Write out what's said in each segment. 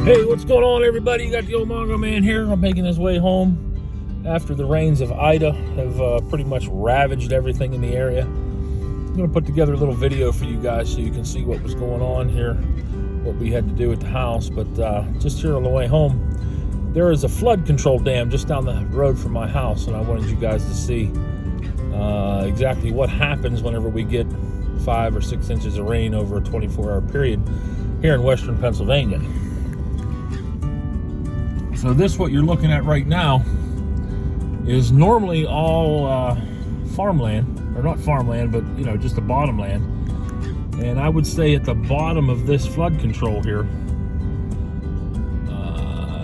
Hey, what's going on, everybody? You got the old Mongo Man here. I'm making his way home after the rains of Ida have pretty much ravaged everything in the area. I'm going to put together a little video for you guys so you can see what was going on here, what we had to do at the house. But just here on the way home, there is a flood control dam just down the road from my house, and I wanted you guys to see exactly what happens whenever we get 5 or 6 inches of rain over a 24-hour period here in western Pennsylvania. So this, what you're looking at right now, is normally all farmland, or not farmland, but just the bottomland. And I would say at the bottom of this flood control here,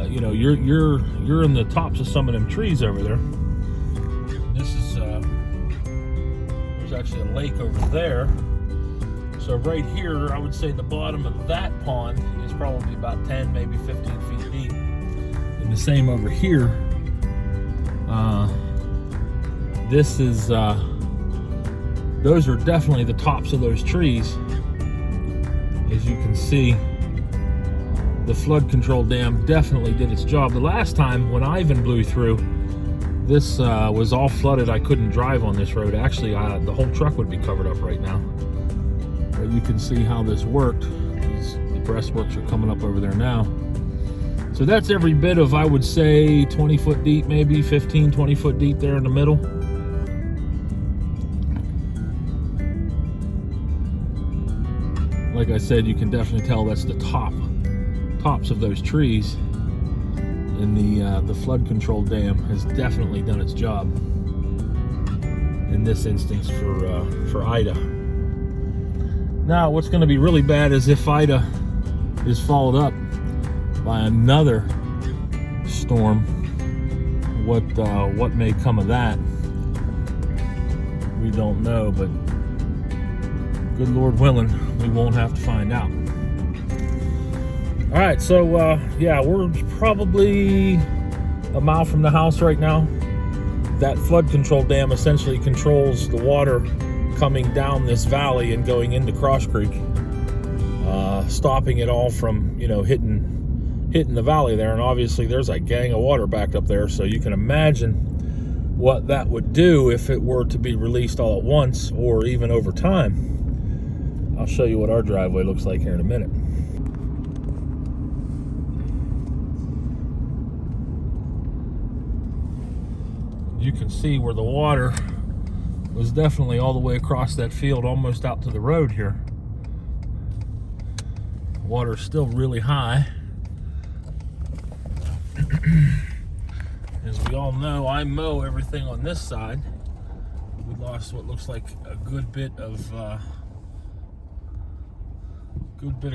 you're in the tops of some of them trees over there. This is there's actually a lake over there. So right here, I would say the bottom of that pond is probably about 10, maybe 15 feet deep. And the same over here. This is those are definitely the tops of those trees. As you can see, the flood control dam definitely did its job. The last time when Ivan blew through, this was all flooded. I couldn't drive on this road. Actually, the whole truck would be covered up right now. But you can see how this worked. The breastworks are coming up over there now. So that's every bit of, I would say, 20 foot deep, maybe 15, 20 foot deep there in the middle. Like I said, you can definitely tell that's the tops of those trees. And the flood control dam has definitely done its job in this instance for Ida. Now, what's going to be really bad is if Ida is followed up by another storm. What may come of that, we don't know, but good Lord willing, we won't have to find out. All right, so yeah, we're probably a mile from the house right now. That flood control dam essentially controls the water coming down this valley and going into Cross Creek, stopping it all from hitting the valley there. And obviously there's a gang of water backed up there, so you can imagine what that would do if it were to be released all at once or even over time. I'll show you what our driveway looks like here in a minute. You can see where the water was definitely all the way across that field, almost out to the road here. Water's still really high. As we all know, I mow everything on this side. We lost what looks like a good bit of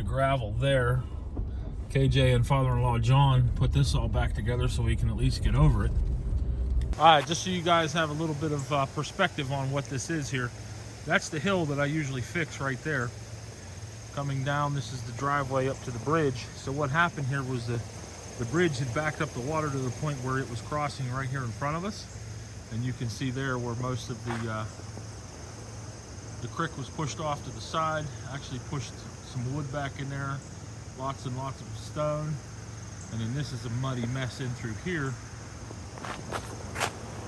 gravel there. KJ and father-in-law John put this all back together so we can at least get over it. All right, just so you guys have a little bit of perspective on what this is here. That's the hill that I usually fix right there. Coming down, this is the driveway up to the bridge. So what happened here was the bridge had backed up the water to the point where it was crossing right here in front of us. And you can see there where most of the creek was pushed off to the side. Actually pushed some wood back in there, lots and lots of stone. And then this is a muddy mess in through here.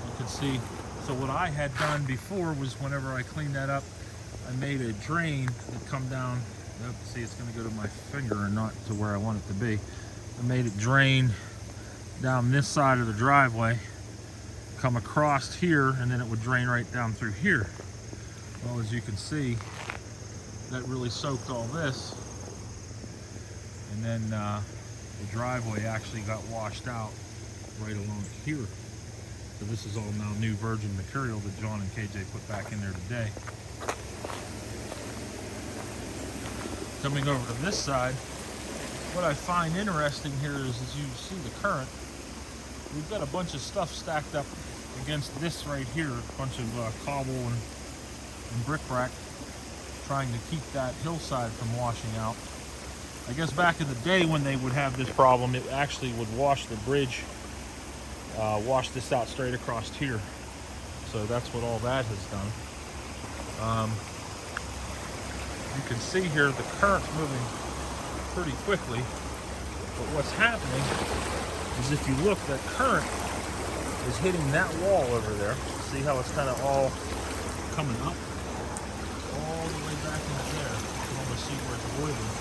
You can see, so what I had done before was whenever I cleaned that up, I made a drain that come down. See, it's going to go to my finger and not to where I want it to be. I made it drain down this side of the driveway, come across here, and then it would drain right down through here. Well, as you can see, that really soaked all this. And then the driveway actually got washed out right along here. So this is all now new virgin material that John and KJ put back in there today. Coming over to this side, what I find interesting here is, as you see the current, we've got a bunch of stuff stacked up against this right here, a bunch of cobble and bric-a-brac, trying to keep that hillside from washing out. I guess back in the day when they would have this problem, it actually would wash the bridge, wash this out straight across here. So that's what all that has done. You can see here the current's moving pretty quickly. But what's happening is, if you look, that current is hitting that wall over there. See how it's kind of all coming up? All the way back into there. You can almost see where it's boiling.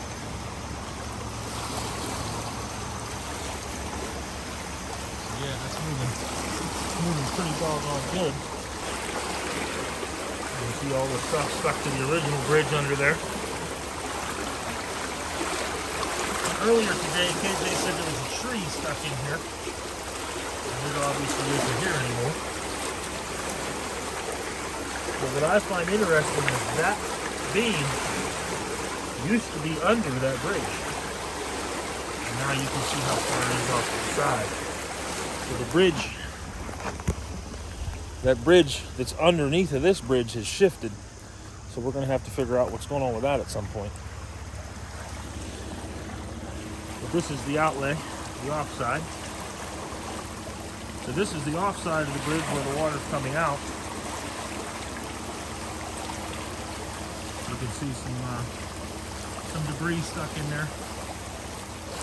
So yeah, that's moving. It's moving pretty doggone good. You can see all the stuff stuck to the original bridge under there. Earlier today, KJ said there was a tree stuck in here. And it obviously isn't here anymore. But what I find interesting is that beam used to be under that bridge. And now you can see how far it is off to the side. So the bridge, that bridge that's underneath of this bridge has shifted. So we're going to have to figure out what's going on with that at some point. But this is the outlay, the offside. So this is the offside of the bridge where the water's coming out. You can see some debris stuck in there.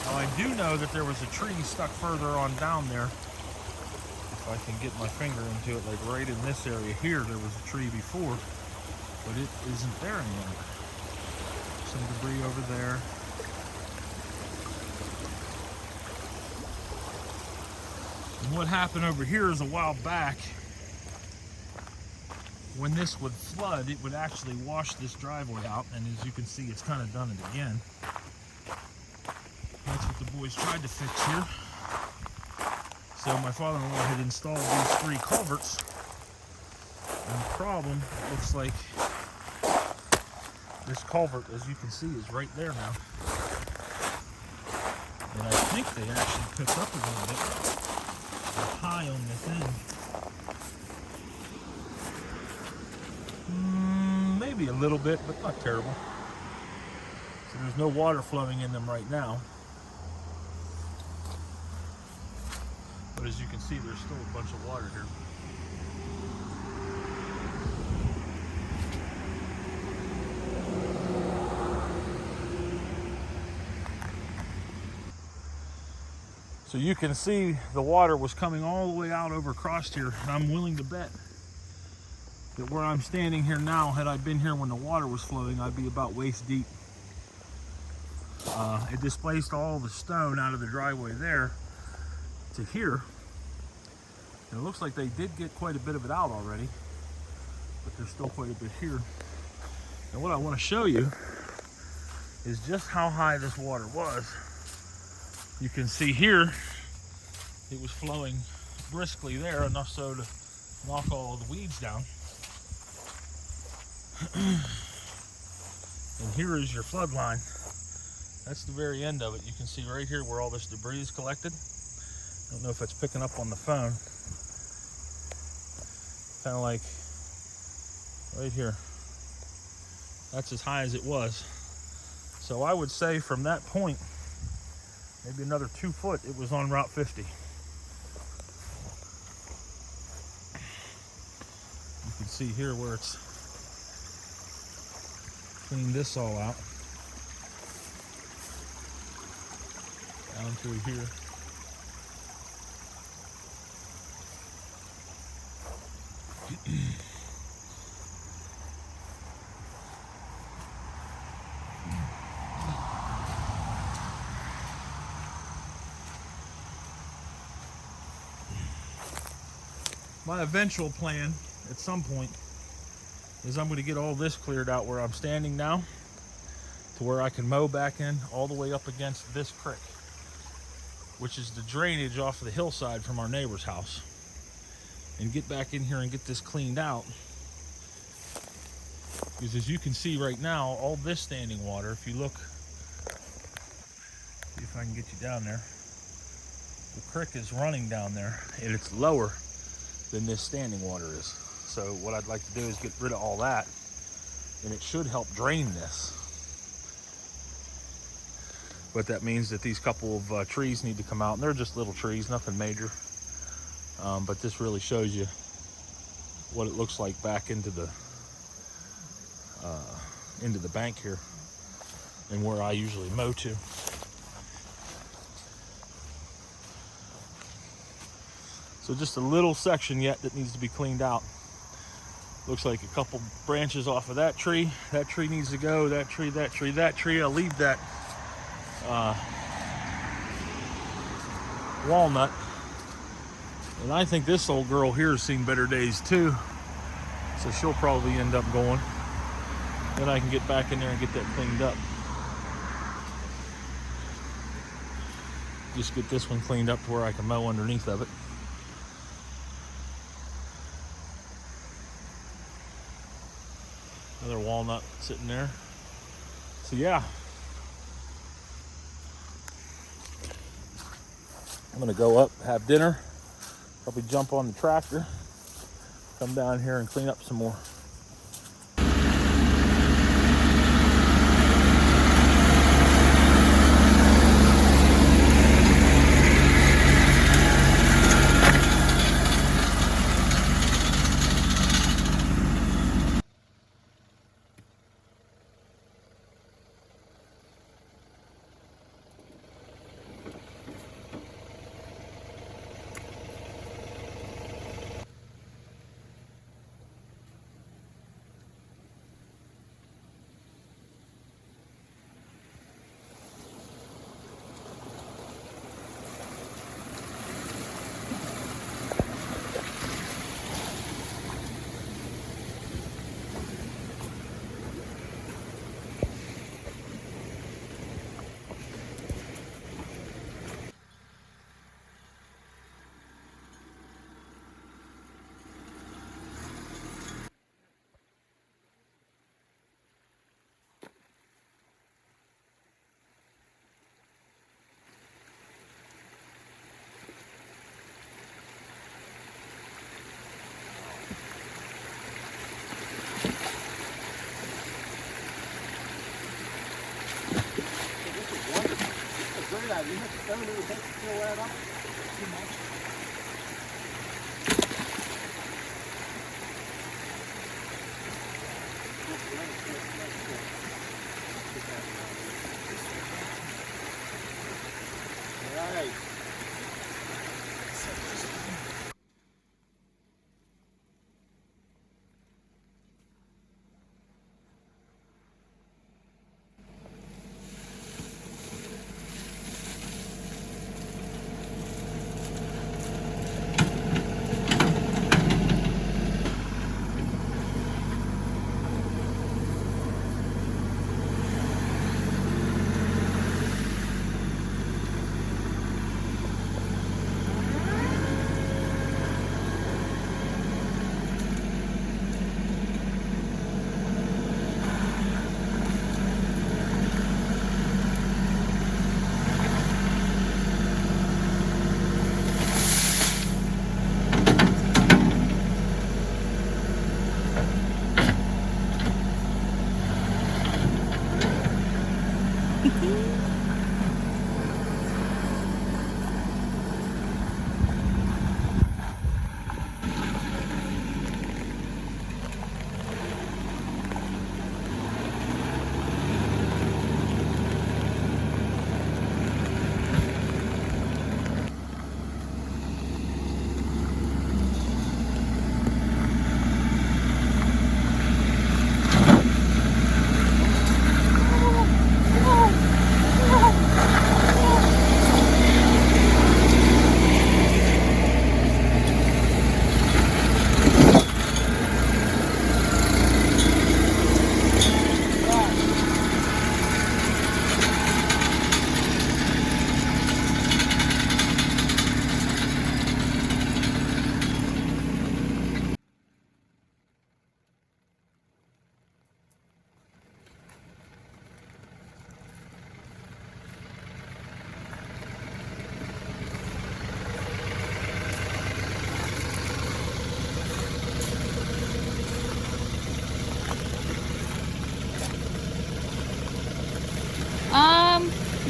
Now I do know that there was a tree stuck further on down there. If I can get my finger into it, like right in this area here, there was a tree before, but it isn't there anymore. Some debris over there. And what happened over here is, a while back, when this would flood, it would actually wash this driveway out, and as you can see, it's kind of done it again. That's what the boys tried to fix here. So my father-in-law had installed these 3 culverts, and the problem, it looks like this culvert, as you can see, is right there now. And I think they actually picked up a little bit. They're high on this end. Maybe a little bit, but not terrible. So there's no water flowing in them right now. But as you can see, there's still a bunch of water here. So you can see the water was coming all the way out over across here, and I'm willing to bet that where I'm standing here now, had I been here when the water was flowing, I'd be about waist deep. It displaced all the stone out of the driveway there to here. And it looks like they did get quite a bit of it out already, but there's still quite a bit here. And what I want to show you is just how high this water was. You can see here, it was flowing briskly there, enough so to knock all the weeds down. And here is your flood line. That's the very end of it. You can see right here where all this debris is collected. I don't know if it's picking up on the phone. Kind of like right here. That's as high as it was. So I would say from that point, maybe another 2 foot, it was on Route 50. You can see here where it's cleaned this all out. Down through here. My eventual plan at some point is I'm going to get all this cleared out where I'm standing now, to where I can mow back in all the way up against this creek, which is the drainage off of the hillside from our neighbor's house, and get back in here and get this cleaned out. Because as you can see right now, all this standing water, if you look, see if I can get you down there, the creek is running down there, and it's lower than this standing water is. So what I'd like to do is get rid of all that, and it should help drain this. But that means that these couple of trees need to come out, and they're just little trees, nothing major. But this really shows you what it looks like back into the bank here, and where I usually mow to. So just a little section yet that needs to be cleaned out. Looks like a couple branches off of that tree. That tree needs to go, that tree, that tree, that tree. I'll leave that walnut. And I think this old girl here has seen better days too. So she'll probably end up going. Then I can get back in there and get that cleaned up. Just get this one cleaned up to where I can mow underneath of it. Another walnut sitting there. So yeah. I'm gonna go up, have dinner, probably jump on the tractor, come down here and clean up some more.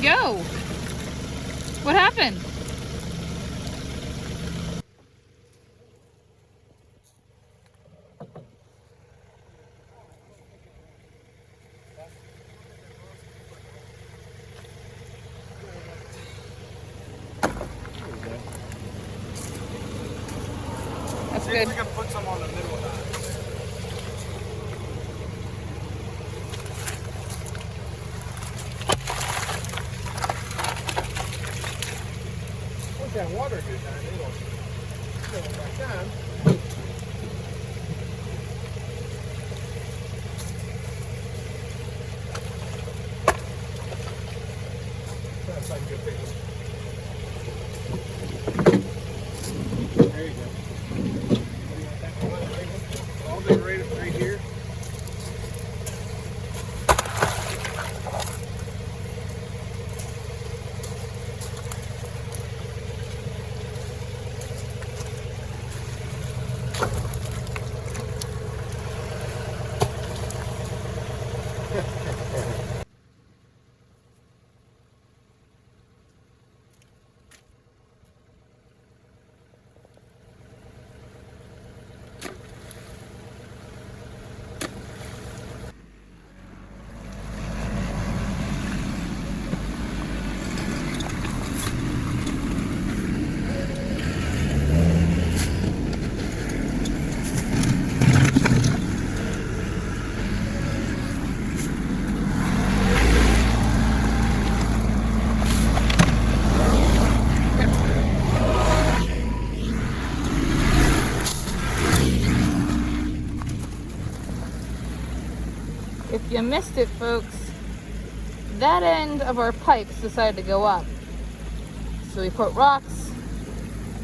Go. What happened? good. Maybe we can put some on the middle of that. Once that water gets down, it'll fill it back down. That's like a good thing. There you go. What do you want that one? All the way right here. If you missed it, folks, that end of our pipes decided to go up. So we put rocks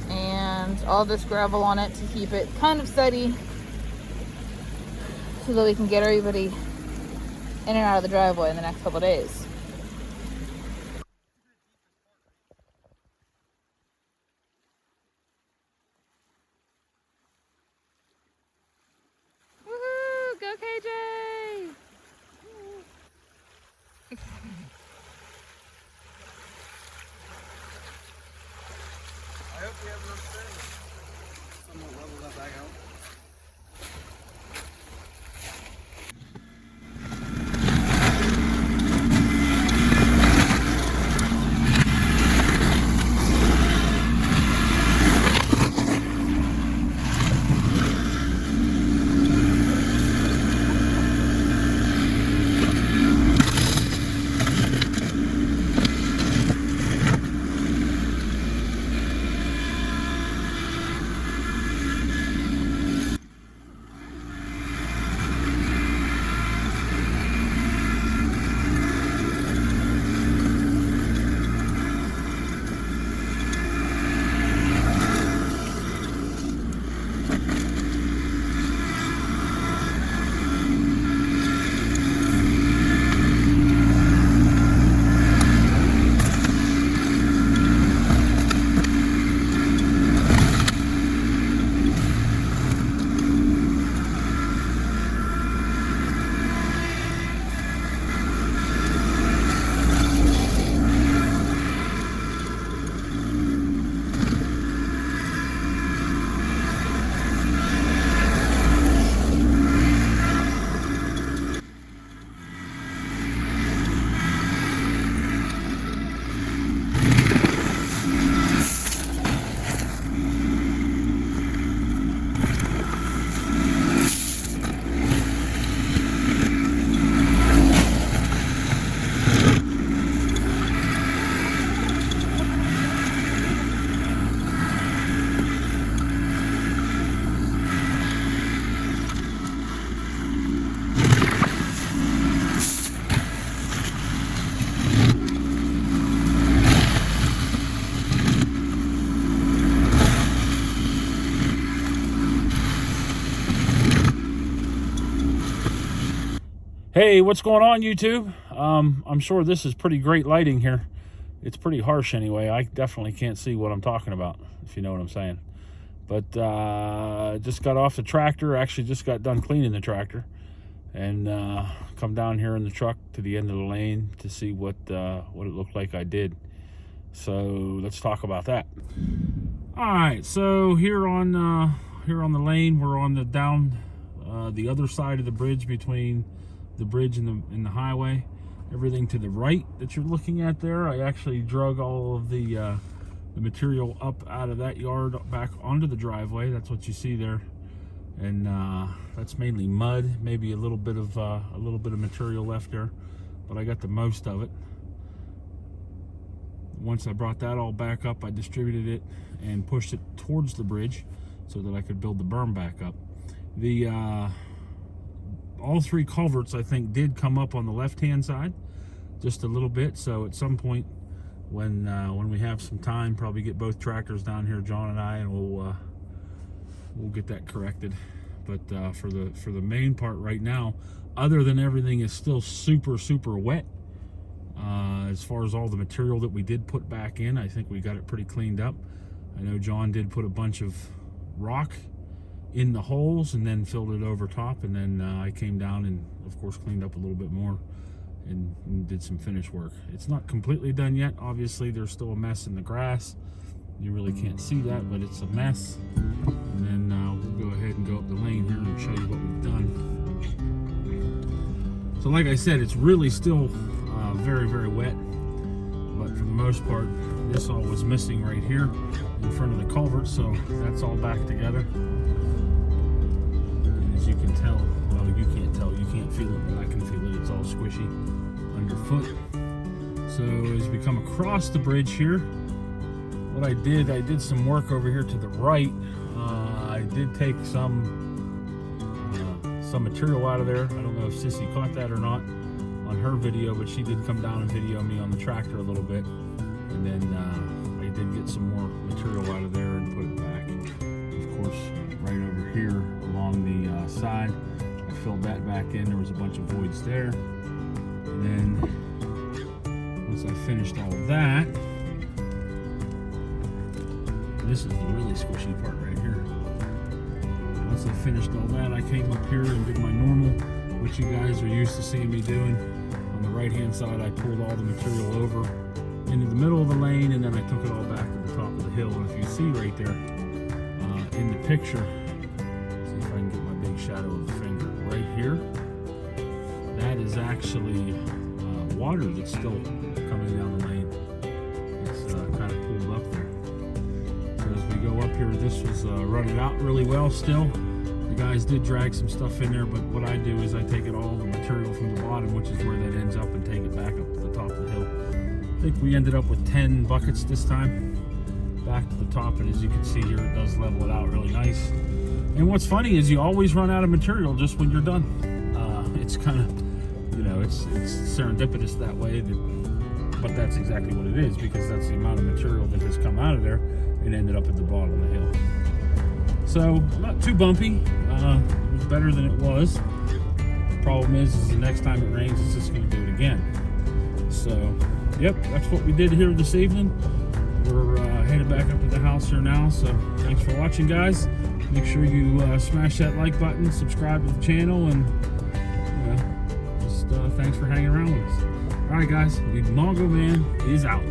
and all this gravel on it to keep it kind of steady so that we can get everybody in and out of the driveway in the next couple of days. Woohoo! Go KJ! I hope we have enough space. Somewhat level that back out. Hey, what's going on, YouTube? I'm sure this is pretty great lighting here. It's pretty harsh anyway. I definitely can't see what I'm talking about, if you know what I'm saying. But just got off the tractor. Actually just got done cleaning the tractor. And come down here in the truck to the end of the lane to see what it looked like I did. So let's talk about that. All right, so here on the lane, we're on the other side of the bridge between the bridge and the highway. Everything to the right that you're looking at there, I actually drug all of the the material up out of that yard back onto the driveway. That's what you see there, and that's mainly mud, maybe a little bit of material left there, but I got the most of it. Once I brought that all back up, I distributed it and pushed it towards the bridge so that I could build the berm back up. The all three culverts, I think, did come up on the left-hand side just a little bit. So at some point, when we have some time, probably get both tractors down here, John and I, and we'll get that corrected. But for the main part right now, other than everything is still super wet, as far as all the material that we did put back in, I think we got it pretty cleaned up. I know John did put a bunch of rock in the holes and then filled it over top, and then I came down and of course cleaned up a little bit more and did some finish work. It's not completely done yet. Obviously there's still a mess in the grass. You really can't see that, but it's a mess. And then we'll go ahead and go up the lane here and show you what we've done. So like I said, it's really still very wet, but for the most part, this all was missing right here in front of the culvert, so that's all back together. And as you can tell, well, you can't tell, you can't feel it, but I can feel it. It's all squishy underfoot. So as we come across the bridge here, what I did some work over here to the right. I did take some material out of there. I don't know if Sissy caught that or not on her video, but she did come down and video me on the tractor a little bit, and then I did get some more material out of there and put it back. Of course, right over here along the side, I filled that back in. There was a bunch of voids there, and then once I finished all of that, this is the really squishy part right here. Once I finished all that, I came up here and did my normal, what you guys are used to seeing me doing. On the right hand side, I pulled all the material over into the middle of the lane, and then I took it all back to the top of the hill. And if you see right there in the picture, see if I can get my big shadow of the finger right here, that is actually water that's still coming down the lane. It's kind of pulled up there. So as we go up here, this was rutted out really well still. The guys did drag some stuff in there, but what I do is I take it all the material from the bottom, which is where that ends up, and take it back up to the top of the hill. I think we ended up with 10 buckets this time, back to the top, and as you can see here, it does level it out really nice. And what's funny is you always run out of material just when you're done. It's kind of, you know, it's serendipitous that way, but that's exactly what it is, because that's the amount of material that has come out of there and ended up at the bottom of the hill. So not too bumpy. It was better than it was. The problem is the next time it rains, it's just going to do it again. So, yep, that's what we did here this evening. We're headed back up to the house here now. So thanks for watching, guys. Make sure you smash that like button, subscribe to the channel, and just thanks for hanging around with us. All right, guys, the Mongo Man is out.